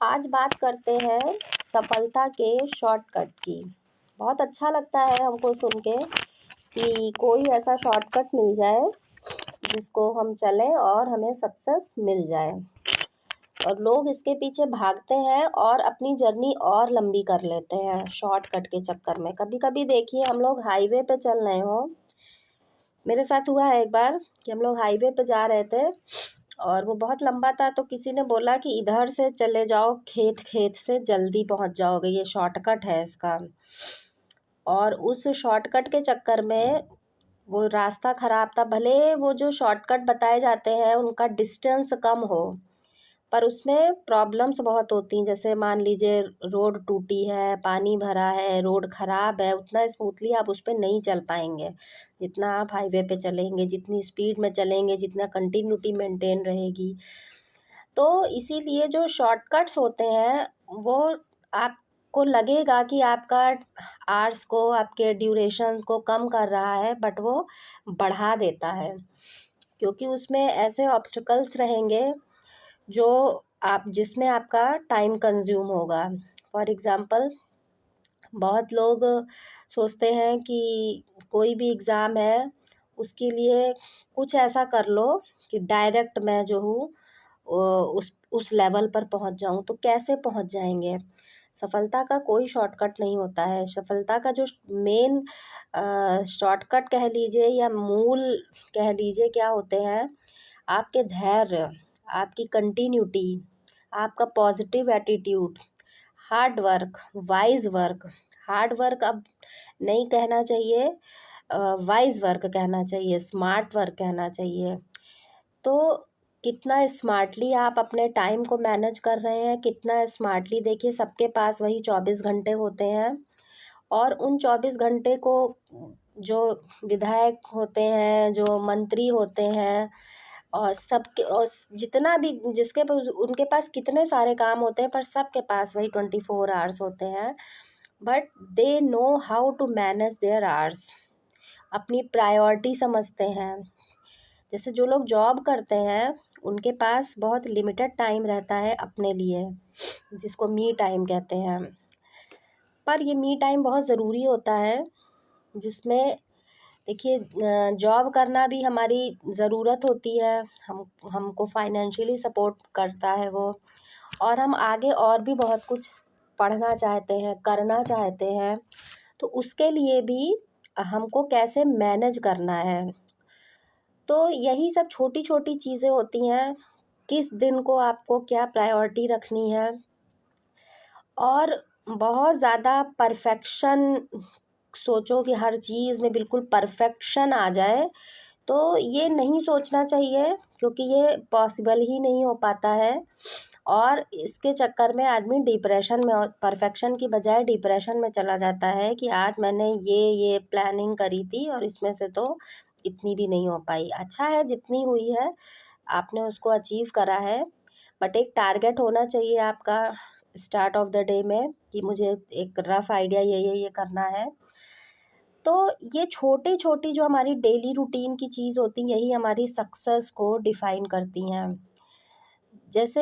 आज बात करते हैं सफलता के शॉर्टकट की। बहुत अच्छा लगता है हमको सुन के कि कोई ऐसा शॉर्टकट मिल जाए जिसको हम चलें और हमें सक्सेस मिल जाए, और लोग इसके पीछे भागते हैं और अपनी जर्नी और लंबी कर लेते हैं शॉर्टकट के चक्कर में। कभी कभी देखिए, हम लोग हाईवे पे चल रहे हो, मेरे साथ हुआ है एक बार कि हम लोग हाईवे पे जा रहे थे और वो बहुत लंबा था, तो किसी ने बोला कि इधर से चले जाओ, खेत खेत से जल्दी पहुंच जाओगे, ये शॉर्टकट है इसका। और उस शॉर्टकट के चक्कर में वो रास्ता खराब था। भले वो जो शॉर्टकट बताए जाते हैं उनका डिस्टेंस कम हो, पर उसमें प्रॉब्लम्स बहुत होती हैं। जैसे मान लीजिए रोड टूटी है, पानी भरा है, रोड खराब है, उतना स्मूथली आप उस पर नहीं चल पाएंगे जितना आप हाईवे पे चलेंगे, जितनी स्पीड में चलेंगे, जितना कंटिन्यूटी मेंटेन रहेगी। तो इसीलिए जो शॉर्टकट्स होते हैं वो आपको लगेगा कि आपका आवर्स को, आपके ड्यूरेशन को कम कर रहा है, बट वो बढ़ा देता है, क्योंकि उसमें ऐसे ऑब्स्टिकल्स रहेंगे जो आप जिसमें आपका टाइम कंज्यूम होगा। फॉर एग्ज़ाम्पल, बहुत लोग सोचते हैं कि कोई भी एग्ज़ाम है उसके लिए कुछ ऐसा कर लो कि डायरेक्ट मैं जो हूँ उस लेवल पर पहुंच जाऊं। तो कैसे पहुंच जाएंगे? सफलता का कोई शॉर्टकट नहीं होता है। सफलता का जो मेन शॉर्टकट कह लीजिए या मूल कह लीजिए क्या होते हैं, आपके धैर्य, आपकी कंटिन्यूटी, आपका positive attitude, hard work, wise work. Hard work अब नहीं कहना चाहिए, वाइज वर्क कहना चाहिए, स्मार्ट वर्क कहना चाहिए। तो कितना स्मार्टली आप अपने टाइम को मैनेज कर रहे हैं, कितना स्मार्टली, देखिए सबके पास वही 24 घंटे होते हैं, और उन 24 घंटे को जो विधायक होते हैं, जो मंत्री होते हैं, और सबके, और जितना भी जिसके पास, उनके पास कितने सारे काम होते हैं, पर सबके पास वही 24 आवर्स होते हैं। But they know how to manage their hours, अपनी प्रायोरिटी समझते हैं। जैसे जो लोग जॉब करते हैं उनके पास बहुत लिमिटेड टाइम रहता है अपने लिए, जिसको मी टाइम कहते हैं। पर ये मी टाइम बहुत ज़रूरी होता है, जिसमें देखिए जॉब करना भी हमारी ज़रूरत होती है। हमको फाइनेंशियली सपोर्ट करता है वो, और हम आगे और भी बहुत कुछ पढ़ना चाहते हैं, करना चाहते हैं, तो उसके लिए भी हमको कैसे मैनेज करना है। तो यही सब छोटी छोटी चीज़ें होती हैं, किस दिन को आपको क्या प्रायोरिटी रखनी है। और बहुत ज़्यादा परफेक्शन सोचो कि हर चीज़ में बिल्कुल परफेक्शन आ जाए, तो ये नहीं सोचना चाहिए, क्योंकि ये पॉसिबल ही नहीं हो पाता है। और इसके चक्कर में आदमी डिप्रेशन में, परफेक्शन की बजाय डिप्रेशन में चला जाता है कि आज मैंने ये प्लानिंग करी थी और इसमें से तो इतनी भी नहीं हो पाई। अच्छा है जितनी हुई है आपने उसको अचीव करा है, बट एक टारगेट होना चाहिए आपका स्टार्ट ऑफ द डे में कि मुझे एक रफ आइडिया ये करना है। तो ये छोटी छोटी जो हमारी डेली रूटीन की चीज़ होती हैं, यही हमारी सक्सेस को डिफाइन करती हैं। जैसे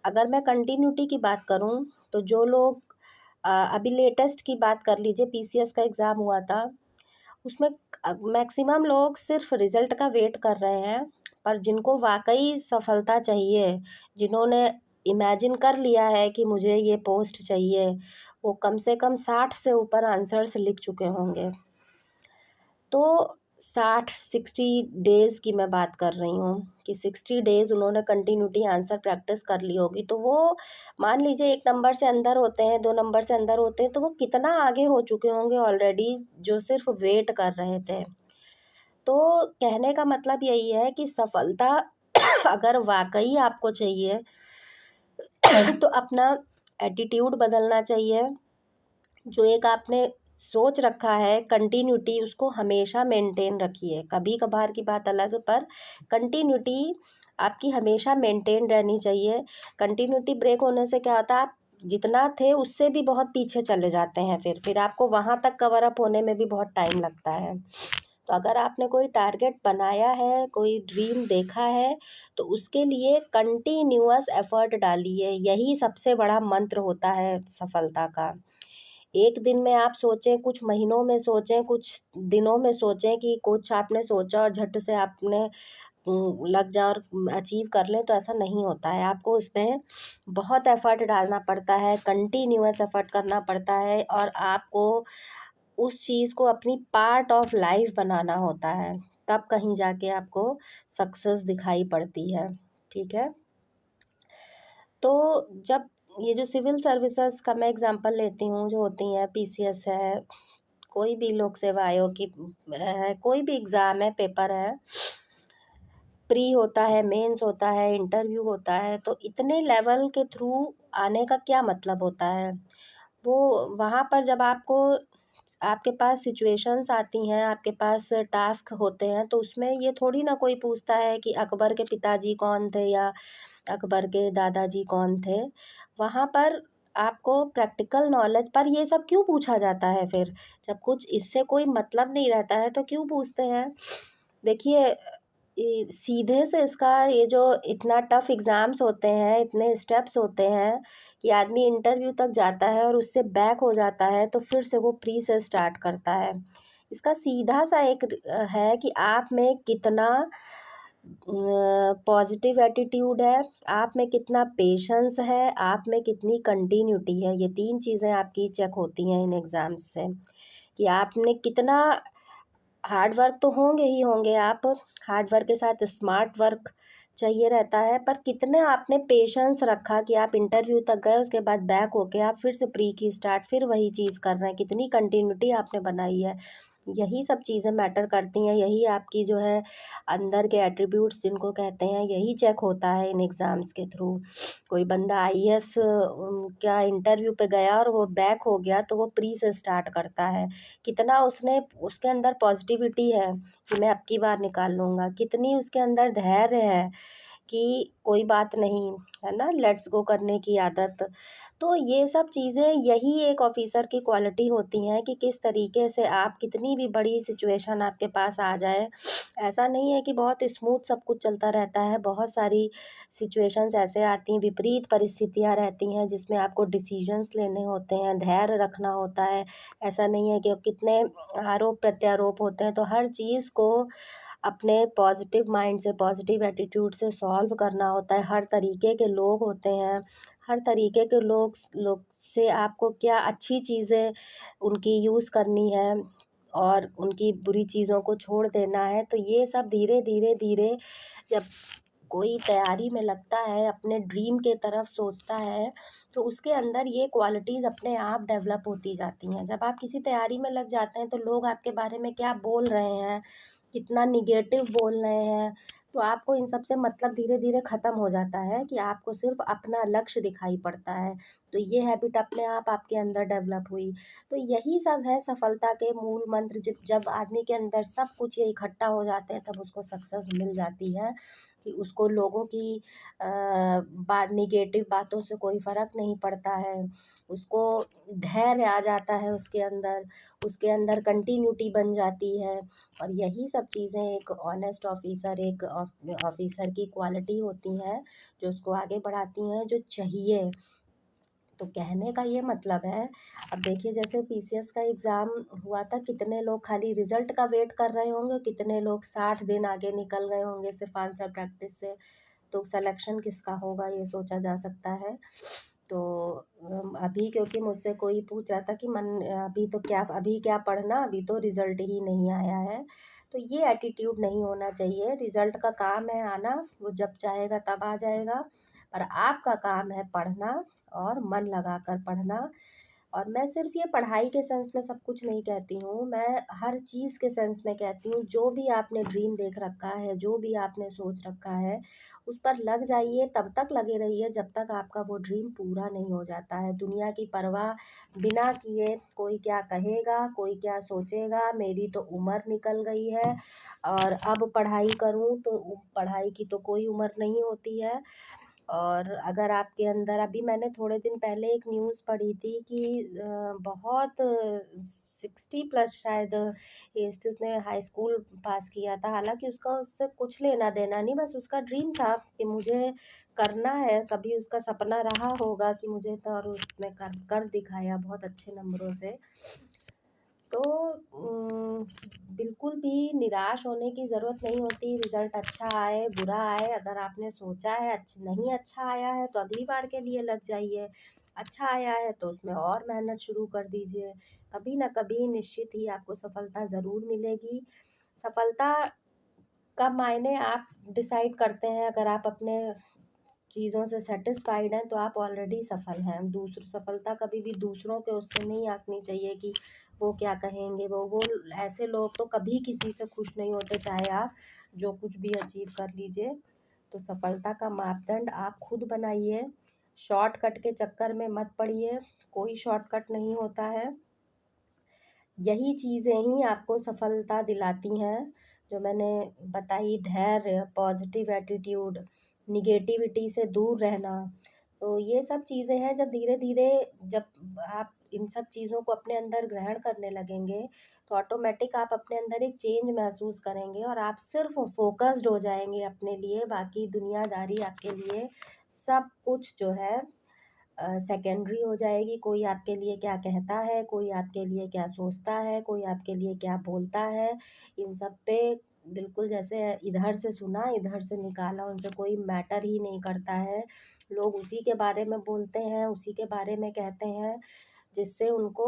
अगर मैं कंटिन्यूटी की बात करूं, तो जो लोग अभी लेटेस्ट की बात कर लीजिए, पीसीएस का एग्ज़ाम हुआ था, उसमें मैक्सिमम लोग सिर्फ रिजल्ट का वेट कर रहे हैं। पर जिनको वाकई सफलता चाहिए, जिन्होंने इमेजिन कर लिया है कि मुझे ये पोस्ट चाहिए, वो कम से कम 60 से ऊपर आंसर्स लिख चुके होंगे। तो 60-60 डेज़ की मैं बात कर रही हूँ कि 60 डेज़ उन्होंने कंटिन्यूटी आंसर प्रैक्टिस कर ली होगी। तो वो मान लीजिए 1 नंबर से अंदर होते हैं, 2 नंबर से अंदर होते हैं, तो वो कितना आगे हो चुके होंगे ऑलरेडी, जो सिर्फ वेट कर रहे थे। तो कहने का मतलब यही है कि सफलता अगर वाकई आपको चाहिए तो अपना एटीट्यूड बदलना चाहिए। जो एक आपने सोच रखा है कंटिन्यूटी, उसको हमेशा मेंटेन रखिए। कभी कभार की बात अलग, पर कंटिन्यूटी आपकी हमेशा मेंटेन रहनी चाहिए। कंटिन्यूटी ब्रेक होने से क्या होता है, आप जितना थे उससे भी बहुत पीछे चले जाते हैं, फिर आपको वहाँ तक कवर अप होने में भी बहुत टाइम लगता है। तो अगर आपने कोई टारगेट बनाया है, कोई ड्रीम देखा है, तो उसके लिए कंटिन्यूअस एफर्ट डालिए। यही सबसे बड़ा मंत्र होता है सफलता का। एक दिन में आप सोचें, कुछ महीनों में सोचें, कुछ दिनों में सोचें कि कुछ आपने सोचा और झट से आपने लग जाओ और अचीव कर लें, तो ऐसा नहीं होता है। आपको उसमें बहुत एफर्ट डालना पड़ता है, कंटिन्यूअस एफर्ट करना पड़ता है, और आपको उस चीज़ को अपनी पार्ट ऑफ लाइफ बनाना होता है, तब कहीं जाके आपको सक्सेस दिखाई पड़ती है। ठीक है, तो जब ये जो सिविल सर्विसेज का मैं एग्जांपल लेती हूँ, जो होती हैं पीसीएस है, कोई भी लोक सेवा आयोग की है, कोई भी एग्ज़ाम है, पेपर है, प्री होता है, मेंस होता है, इंटरव्यू होता है, तो इतने लेवल के थ्रू आने का क्या मतलब होता है? वो वहाँ पर जब आपको आपके पास सिचुएशंस आती हैं, आपके पास टास्क होते हैं, तो उसमें ये थोड़ी ना कोई पूछता है कि अकबर के पिताजी कौन थे या अकबर के दादाजी कौन थे। वहाँ पर आपको प्रैक्टिकल नॉलेज पर ये सब क्यों पूछा जाता है फिर? जब कुछ इससे कोई मतलब नहीं रहता है तो क्यों पूछते हैं? देखिए, सीधे से इसका ये जो इतना टफ एग्ज़ाम्स होते हैं, इतने स्टेप्स होते हैं कि आदमी इंटरव्यू तक जाता है और उससे बैक हो जाता है, तो फिर से वो प्री से स्टार्ट करता है। इसका सीधा सा एक है कि आप में कितना पॉजिटिव एटीट्यूड है, आप में कितना पेशेंस है, आप में कितनी कंटिन्यूटी है। ये 3 चीज़ें आपकी चेक होती हैं इन एग्ज़ाम्स से, कि आपने कितना हार्ड वर्क तो होंगे ही होंगे आप, हार्ड वर्क के साथ स्मार्ट वर्क चाहिए रहता है, पर कितने आपने पेशेंस रखा कि आप इंटरव्यू तक गए, उसके बाद बैक होके आप फिर से प्री की स्टार्ट, फिर वही चीज़ कर रहे हैं, कितनी कंटिन्यूटी आपने बनाई है। यही सब चीज़ें मैटर करती हैं, यही आपकी जो है अंदर के एट्रीब्यूट्स जिनको कहते हैं, यही चेक होता है इन एग्ज़ाम्स के थ्रू। कोई बंदा आईएएस क्या इंटरव्यू पे गया और वो बैक हो गया, तो वो प्री से स्टार्ट करता है। कितना उसने उसके अंदर पॉजिटिविटी है कि मैं अब की बार निकाल लूँगा, कितनी उसके अंदर धैर्य है कि कोई बात नहीं, है ना, लेट्स गो करने की आदत। तो ये सब चीज़ें, यही एक ऑफ़िसर की क्वालिटी होती हैं कि किस तरीके से आप, कितनी भी बड़ी सिचुएशन आपके पास आ जाए, ऐसा नहीं है कि बहुत स्मूथ सब कुछ चलता रहता है। बहुत सारी सिचुएशंस ऐसे आती हैं, विपरीत परिस्थितियाँ रहती हैं जिसमें आपको डिसीजंस लेने होते हैं, धैर्य रखना होता है। ऐसा नहीं है कि कितने आरोप प्रत्यारोप होते हैं, तो हर चीज़ को अपने पॉजिटिव माइंड से, पॉजिटिव एटीट्यूड से सॉल्व करना होता है। हर तरीके के लोग होते हैं, हर तरीके के लोग लोग से आपको क्या अच्छी चीज़ें उनकी यूज़ करनी है और उनकी बुरी चीज़ों को छोड़ देना है। तो ये सब धीरे धीरे धीरे जब कोई तैयारी में लगता है, अपने ड्रीम के तरफ सोचता है, तो उसके अंदर ये क्वालिटीज़ अपने आप डेवलप होती जाती हैं। जब आप किसी तैयारी में लग जाते हैं, तो लोग आपके बारे में क्या बोल रहे हैं, कितना निगेटिव बोल रहे हैं, तो आपको इन सब से मतलब धीरे-धीरे ख़त्म हो जाता है कि आपको सिर्फ़ अपना लक्ष्य दिखाई पड़ता है। तो ये हैबिट अपने आप आपके अंदर डेवलप हुई। तो यही सब है सफलता के मूल मंत्र। जब आदमी के अंदर सब कुछ ये इकट्ठा हो जाते हैं, तब उसको सक्सेस मिल जाती है कि उसको लोगों की बात, नेगेटिव बातों से कोई फ़र्क नहीं पड़ता है। उसको धैर्य आ जाता है उसके अंदर कंटिन्यूटी बन जाती है। और यही सब चीज़ें एक ऑनेस्ट ऑफ़िसर, एक ऑफ़िसर की क्वालिटी होती हैं, जो उसको आगे बढ़ाती हैं, जो चाहिए। तो कहने का ये मतलब है, अब देखिए जैसे पीसीएस का एग्ज़ाम हुआ था, कितने लोग खाली रिज़ल्ट का वेट कर रहे होंगे, कितने लोग 60 दिन आगे निकल गए होंगे सिर्फ़ आंसर प्रैक्टिस से। तो सिलेक्शन किसका होगा, ये सोचा जा सकता है। तो अभी क्योंकि मुझसे कोई पूछ रहा था कि अभी क्या पढ़ना, अभी तो रिज़ल्ट ही नहीं आया है। तो ये एटीट्यूड नहीं होना चाहिए। रिज़ल्ट का काम है आना, वो जब चाहेगा तब आ जाएगा, पर आपका काम है पढ़ना और मन लगाकर पढ़ना। और मैं सिर्फ़ ये पढ़ाई के सेंस में सब कुछ नहीं कहती हूँ, मैं हर चीज़ के सेंस में कहती हूँ। जो भी आपने ड्रीम देख रखा है, जो भी आपने सोच रखा है, उस पर लग जाइए, तब तक लगे रहिए जब तक आपका वो ड्रीम पूरा नहीं हो जाता है। दुनिया की परवाह बिना किए, कोई क्या कहेगा, कोई क्या सोचेगा, मेरी तो उम्र निकल गई है और अब पढ़ाई करूँ, तो पढ़ाई की तो कोई उम्र नहीं होती है। और अगर आपके अंदर, अभी मैंने थोड़े दिन पहले एक न्यूज़ पढ़ी थी कि बहुत 60+ शायद एज थी, उसने हाई स्कूल पास किया था। हालांकि उसका उससे कुछ लेना देना नहीं, बस उसका ड्रीम था कि मुझे करना है, कभी उसका सपना रहा होगा कि मुझे तो, और उसने कर कर दिखाया बहुत अच्छे नंबरों से। तो बिल्कुल भी निराश होने की ज़रूरत नहीं होती। रिज़ल्ट अच्छा आए बुरा आए, अगर आपने सोचा है नहीं अच्छा आया है तो अगली बार के लिए लग जाइए, अच्छा आया है तो उसमें और मेहनत शुरू कर दीजिए। कभी ना कभी निश्चित ही आपको सफलता ज़रूर मिलेगी। सफलता का मायने आप डिसाइड करते हैं। अगर आप अपने चीज़ों से सेटिस्फाइड हैं तो आप ऑलरेडी सफल हैं। दूसरी सफलता कभी भी दूसरों के उससे नहीं आंकनी चाहिए कि वो क्या कहेंगे। वो ऐसे लोग तो कभी किसी से खुश नहीं होते, चाहे आप जो कुछ भी अचीव कर लीजिए। तो सफलता का मापदंड आप खुद बनाइए, शॉर्टकट के चक्कर में मत पड़िए। कोई शॉर्टकट नहीं होता है। यही चीज़ें ही आपको सफलता दिलाती हैं, जो मैंने बताई। धैर्य, पॉजिटिव एटीट्यूड, निगेटिविटी से दूर रहना। तो ये सब चीज़ें हैं, जब धीरे धीरे जब आप इन सब चीज़ों को अपने अंदर ग्रहण करने लगेंगे तो ऑटोमेटिक आप अपने अंदर एक चेंज महसूस करेंगे और आप सिर्फ फोकस्ड हो जाएंगे अपने लिए। बाकी दुनियादारी आपके लिए सब कुछ जो है सेकेंडरी हो जाएगी। कोई आपके लिए क्या कहता है, कोई आपके लिए क्या सोचता है, कोई आपके लिए क्या बोलता है, इन सब पे बिल्कुल जैसे इधर से सुना इधर से निकाला, उनसे कोई मैटर ही नहीं करता है। लोग उसी के बारे में बोलते हैं, उसी के बारे में कहते हैं, जिससे उनको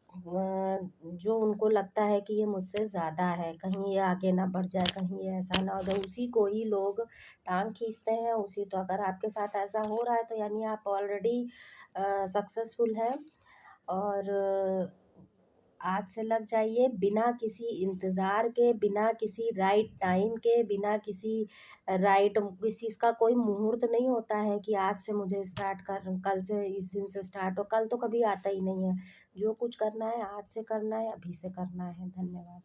जो उनको लगता है कि ये मुझसे ज़्यादा है, कहीं ये आगे ना बढ़ जाए, कहीं ये ऐसा ना हो जाए, उसी को ही लोग टांग खींचते हैं। उसी तो अगर आपके साथ ऐसा हो रहा है तो यानी आप ऑलरेडी सक्सेसफुल हैं। और आज से लग जाइए, बिना किसी इंतज़ार के, बिना किसी राइट टाइम के, बिना किसी राइट किसी का कोई मुहूर्त नहीं होता है कि आज से मुझे स्टार्ट कर, कल से इस दिन से स्टार्ट हो। कल तो कभी आता ही नहीं है। जो कुछ करना है आज से करना है, अभी से करना है। धन्यवाद।